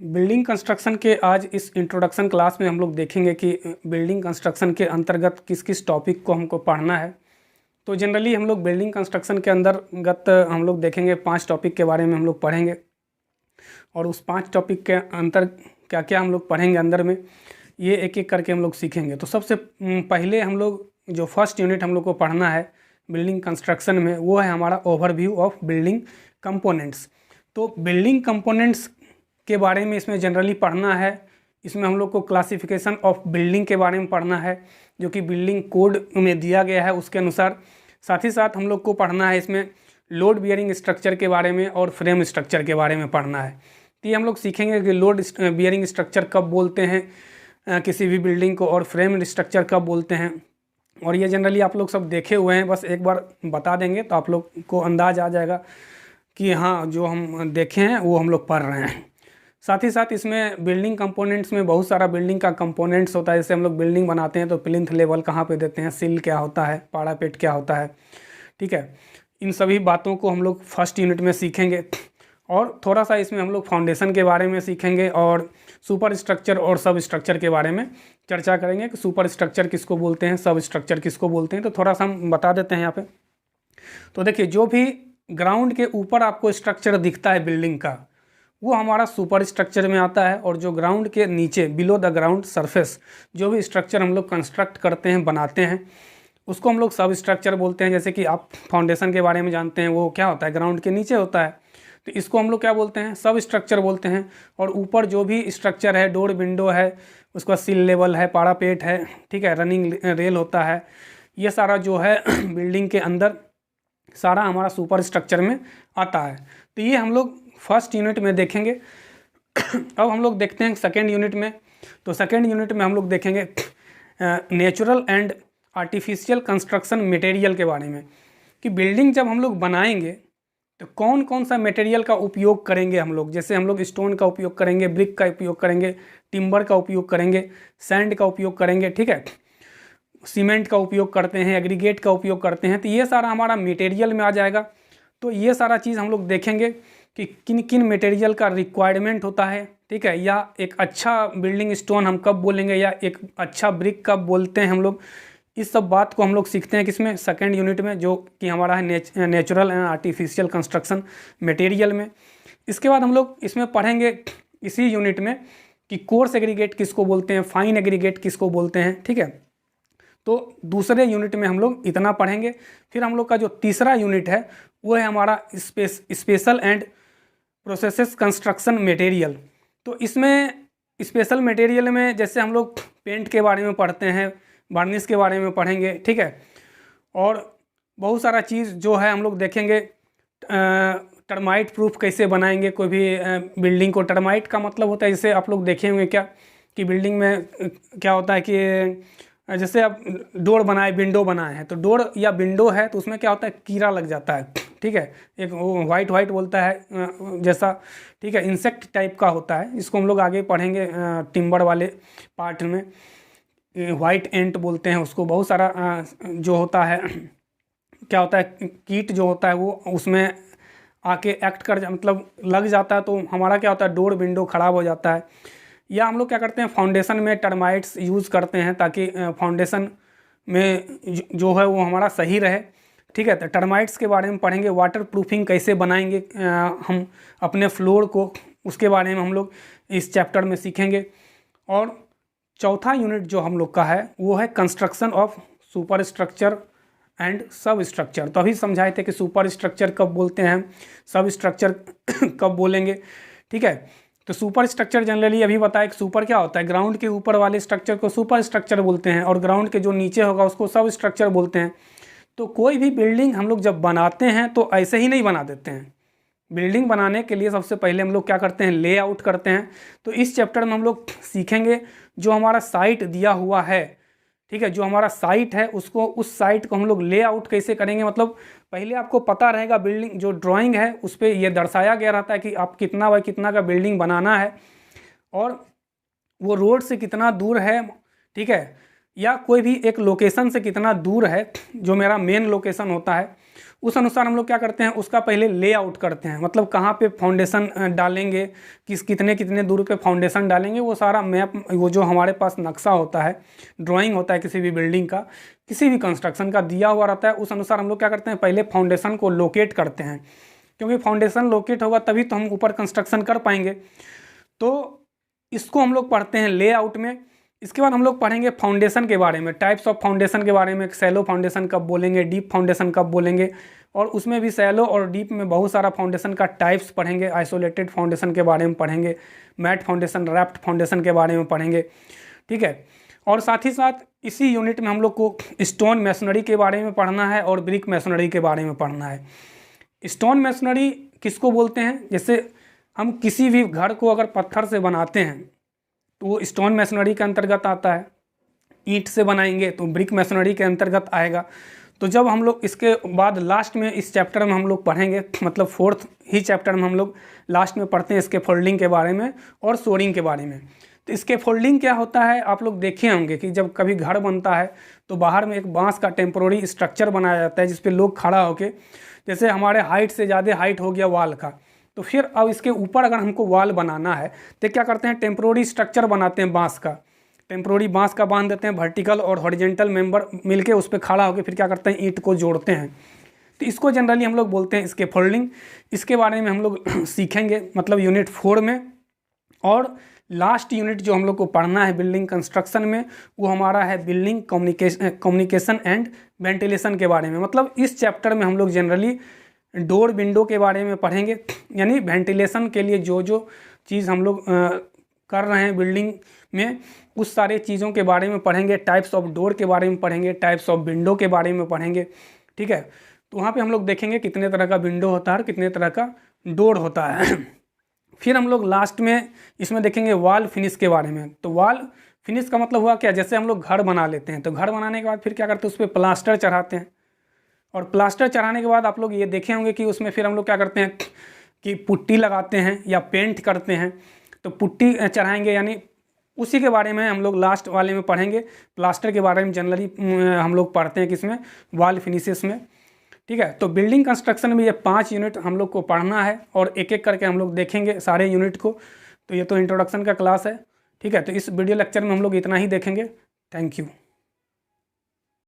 Building construction के आज इस इंट्रोडक्शन क्लास में हम लोग देखेंगे कि बिल्डिंग कंस्ट्रक्शन के अंतर्गत किस किस टॉपिक को हमको पढ़ना है। तो जनरली हम लोग बिल्डिंग कंस्ट्रक्शन के अंतर्गत हम लोग देखेंगे 5 टॉपिक के बारे में हम लोग पढ़ेंगे और उस 5 टॉपिक के अंतर क्या क्या हम लोग पढ़ेंगे अंदर में, ये एक एक करके हम लोग सीखेंगे। तो सबसे पहले हम लोग जो फर्स्ट यूनिट हम लोग को पढ़ना है बिल्डिंग कंस्ट्रक्शन में, वो है हमारा ओवरव्यू ऑफ बिल्डिंग कंपोनेंट्स। तो बिल्डिंग कंपोनेंट्स के बारे में इसमें जनरली पढ़ना है। इसमें हम लोग को क्लासिफिकेशन ऑफ बिल्डिंग के बारे में पढ़ना है जो कि बिल्डिंग कोड में दिया गया है उसके अनुसार। साथ ही साथ हम लोग को पढ़ना है इसमें लोड बियरिंग स्ट्रक्चर के बारे में और फ्रेम स्ट्रक्चर के बारे में पढ़ना है। तो ये हम लोग सीखेंगे कि लोड बियरिंग स्ट्रक्चर कब बोलते हैं किसी भी बिल्डिंग को, और फ्रेम स्ट्रक्चर कब बोलते हैं। और ये जनरली आप लोग सब देखे हुए हैं, बस एक बार बता देंगे तो आप लोग को अंदाज आ जाएगा कि हाँ जो हम देखे हैं वो हम लोग पढ़ रहे हैं। साथ ही साथ इसमें बिल्डिंग कंपोनेंट्स में बहुत सारा बिल्डिंग का कंपोनेंट्स होता है। जैसे हम लोग बिल्डिंग बनाते हैं तो प्लिंथ लेवल कहाँ पे देते हैं, सिल क्या होता है, पारापेट क्या होता है, ठीक है। इन सभी बातों को हम लोग फर्स्ट यूनिट में सीखेंगे और थोड़ा सा इसमें हम लोग फाउंडेशन के बारे में सीखेंगे और सुपर स्ट्रक्चर और सब स्ट्रक्चर के बारे में चर्चा करेंगे कि सुपर स्ट्रक्चर किसको बोलते हैं, सब स्ट्रक्चर किसको बोलते हैं। तो थोड़ा सा हम बता देते हैं यहाँ पे। तो देखिए, जो भी ग्राउंड के ऊपर आपको स्ट्रक्चर दिखता है बिल्डिंग का, वो हमारा सुपर स्ट्रक्चर में आता है। और जो ग्राउंड के नीचे बिलो द ग्राउंड सरफेस जो भी स्ट्रक्चर हम लोग कंस्ट्रक्ट करते हैं, बनाते हैं, उसको हम लोग सब स्ट्रक्चर बोलते हैं। जैसे कि आप फाउंडेशन के बारे में जानते हैं, वो क्या होता है, ग्राउंड के नीचे होता है, तो इसको हम लोग क्या बोलते हैं, सब स्ट्रक्चर बोलते हैं। और ऊपर जो भी स्ट्रक्चर है, डोर विंडो है, उसका सिल लेवल है, पारापेट है, ठीक है, रनिंग रेल होता है, ये सारा जो है बिल्डिंग के अंदर सारा हमारा सुपर स्ट्रक्चर में आता है। तो ये हम लोग फर्स्ट यूनिट में देखेंगे। अब हम लोग देखते हैं सेकेंड यूनिट में। तो सेकेंड यूनिट में हम लोग देखेंगे natural and artificial construction material के बारे में, कि बिल्डिंग जब हम लोग बनाएंगे तो कौन कौन सा मटेरियल का उपयोग करेंगे हम लोग। जैसे हम लोग स्टोन का उपयोग करेंगे, ब्रिक का उपयोग करेंगे, टिम्बर का उपयोग करेंगे, सैंड का उपयोग करेंगे, ठीक है, सीमेंट का उपयोग करते हैं, एग्रीगेट का उपयोग करते हैं। तो ये सारा हमारा मटेरियल में आ जाएगा। तो ये सारा चीज़ हम लोग देखेंगे कि किन किन मटेरियल का रिक्वायरमेंट होता है, ठीक है, या एक अच्छा बिल्डिंग स्टोन हम कब बोलेंगे, या एक अच्छा ब्रिक कब बोलते हैं हम लोग। इस सब बात को हम लोग सीखते हैं किसमें, सेकेंड यूनिट में, जो कि हमारा है natural and artificial construction material में। इसके बाद हम लोग इसमें पढ़ेंगे इसी यूनिट में कि कोर्स एग्रीगेट किसको बोलते हैं, फाइन एग्रीगेट किसको बोलते हैं, ठीक है। तो दूसरे यूनिट में हम लोग इतना पढ़ेंगे। फिर हम लोग का जो तीसरा यूनिट है वो है हमारा special and processes construction material. तो इसमें स्पेशल मटेरियल में जैसे हम लोग पेंट के बारे में पढ़ते हैं, वार्निश के बारे में पढ़ेंगे, ठीक है, और बहुत सारा चीज़ जो है हम लोग देखेंगे। टर्माइट प्रूफ कैसे बनाएंगे कोई भी बिल्डिंग को। टर्माइट का मतलब होता है, जैसे आप लोग देखे होंगे क्या कि बिल्डिंग में क्या होता है कि जैसे आप डोर बनाए, विंडो बनाए हैं, तो डोर या विंडो है तो उसमें क्या होता है, कीड़ा लग जाता है, ठीक है, एक वाइट वाइट बोलता है जैसा, ठीक है, इंसेक्ट टाइप का होता है। इसको हम लोग आगे पढ़ेंगे टिम्बर वाले पार्ट में। वाइट एंट बोलते हैं उसको। बहुत सारा जो होता है, क्या होता है, कीट जो होता है वो उसमें आके एक्ट कर मतलब लग जाता है, तो हमारा क्या होता है, डोर विंडो ख़राब हो जाता है। या हम लोग क्या करते हैं, फाउंडेशन में टर्माइट्स यूज़ करते हैं ताकि फाउंडेशन में जो है वो हमारा सही रहे, ठीक है। तो टर्माइट्स के बारे में पढ़ेंगे। वाटर प्रूफिंग कैसे बनाएंगे हम अपने फ्लोर को, उसके बारे में हम लोग इस चैप्टर में सीखेंगे। और चौथा यूनिट जो हम लोग का है वो है construction of super structure and सब स्ट्रक्चर। तो अभी समझाए थे कि सुपर स्ट्रक्चर कब बोलते हैं, सब स्ट्रक्चर कब बोलेंगे, ठीक है। तो सुपर स्ट्रक्चर जनरली अभी बताया कि सुपर क्या होता है, ग्राउंड के ऊपर वाले स्ट्रक्चर को सुपर स्ट्रक्चर बोलते हैं और ग्राउंड के जो नीचे होगा उसको सब स्ट्रक्चर बोलते हैं। तो कोई भी बिल्डिंग हम लोग जब बनाते हैं तो ऐसे ही नहीं बना देते हैं। बिल्डिंग बनाने के लिए सबसे पहले हम लोग क्या करते हैं, लेआउट करते हैं। तो इस चैप्टर में हम लोग सीखेंगे जो हमारा साइट दिया हुआ है, ठीक है, जो हमारा साइट है उसको, उस साइट को हम लोग लेआउट कैसे करेंगे। मतलब पहले आपको पता रहेगा, बिल्डिंग जो ड्राइंग है उस पर यह दर्शाया गया रहता है कि आप कितना बाय कितना का बिल्डिंग बनाना है और वो रोड से कितना दूर है, ठीक है, या कोई भी एक लोकेशन से कितना दूर है, जो मेरा मेन लोकेशन होता है उस अनुसार हम लोग क्या करते हैं, उसका पहले लेआउट करते हैं, मतलब कहाँ पे फाउंडेशन डालेंगे, कितने कितने दूर पे फाउंडेशन डालेंगे, वो सारा मैप, वो जो हमारे पास नक्शा होता है, ड्राइंग होता है किसी भी बिल्डिंग का, किसी भी कंस्ट्रक्शन का दिया हुआ रहता है, उस अनुसार हम लोग क्या करते हैं, पहले फाउंडेशन को लोकेट करते हैं, क्योंकि फाउंडेशन लोकेट होगा तभी तो हम ऊपर कंस्ट्रक्शन कर पाएंगे। तो इसको हम लोग पढ़ते हैं लेआउट में। इसके बाद हम लोग पढ़ेंगे फाउंडेशन के बारे में, टाइप्स ऑफ फाउंडेशन के बारे में, सैलो फाउंडेशन कब बोलेंगे, डीप फाउंडेशन कब बोलेंगे, और उसमें भी सैलो और डीप में बहुत सारा फाउंडेशन का टाइप्स पढ़ेंगे, आइसोलेटेड फाउंडेशन के बारे में पढ़ेंगे, मैट फाउंडेशन, रैप्ट फाउंडेशन के बारे में पढ़ेंगे, ठीक है। और साथ ही साथ इसी यूनिट में हम लोग को स्टोन मैसनरी के बारे में पढ़ना है और ब्रिक मैसनरी के बारे में पढ़ना है। स्टोन मैसनरी किसको बोलते हैं, जैसे हम किसी भी घर को अगर पत्थर से बनाते हैं तो वो स्टोन मैसनरी के अंतर्गत आता है, ईंट से बनाएंगे तो ब्रिक मैसनरी के अंतर्गत आएगा। तो जब हम लोग इसके बाद लास्ट में इस चैप्टर में हम लोग पढ़ेंगे, मतलब 4th ही चैप्टर में हम लोग लास्ट में पढ़ते हैं इसके फोल्डिंग के बारे में और शोरिंग के बारे में। तो इसके फोल्डिंग क्या होता है, आप लोग देखे होंगे कि जब कभी घर बनता है तो बाहर में एक बांस का टेम्पोररी स्ट्रक्चर बनाया जाता है जिस पे लोग खड़ा होके, जैसे हमारे हाइट से ज़्यादा हाइट हो गया वाल का, तो फिर अब इसके ऊपर अगर हमको वाल बनाना है तो क्या करते हैं, टेम्पोररी स्ट्रक्चर बनाते हैं बांस का, टेम्पोररी बांस का बांध देते हैं, वर्टिकल और हॉरिजॉन्टल मेंबर मिलके उस पर खड़ा होकर फिर क्या करते हैं, ईंट को जोड़ते हैं। तो इसको जनरली हम लोग बोलते हैं इसके फोल्डिंग। इसके बारे में हम लोग सीखेंगे, मतलब यूनिट 4 में। और लास्ट यूनिट जो हम लोग को पढ़ना है बिल्डिंग कंस्ट्रक्शन में, वो हमारा है बिल्डिंग कम्युनिकेशन एंड वेंटिलेशन के बारे में। मतलब इस चैप्टर में हम लोग जनरली डोर विंडो के बारे में पढ़ेंगे, यानी वेंटिलेशन के लिए जो जो चीज़ हम लोग कर रहे हैं बिल्डिंग में, उस सारे चीज़ों के बारे में पढ़ेंगे। टाइप्स ऑफ डोर के बारे में पढ़ेंगे, टाइप्स ऑफ विंडो के बारे में पढ़ेंगे, ठीक है। तो वहाँ पे हम लोग देखेंगे कितने तरह का विंडो होता है और कितने तरह का डोर होता है। फिर हम लोग लास्ट में इसमें देखेंगे वॉल फिनिश के बारे में। तो वॉल फिनिश का मतलब हुआ क्या, जैसे हम लोग घर बना लेते हैं तो घर बनाने के बाद फिर क्या करते हैं, उस पर प्लास्टर चढ़ाते हैं, और प्लास्टर चढ़ाने के बाद आप लोग ये देखे होंगे कि उसमें फिर हम लोग क्या करते हैं कि पुट्टी लगाते हैं या पेंट करते हैं। तो पुट्टी चढ़ाएंगे, यानी उसी के बारे में हम लोग लास्ट वाले में पढ़ेंगे। प्लास्टर के बारे में जनरली हम लोग पढ़ते हैं किसमें, वॉल फिनिशेस में, ठीक है। तो बिल्डिंग कंस्ट्रक्शन में ये 5 यूनिट हम लोग को पढ़ना है और एक एक करके हम लोग देखेंगे सारे यूनिट को। तो ये तो इंट्रोडक्शन का क्लास है, ठीक है। तो इस वीडियो लेक्चर में हम लोग इतना ही देखेंगे। Thank you.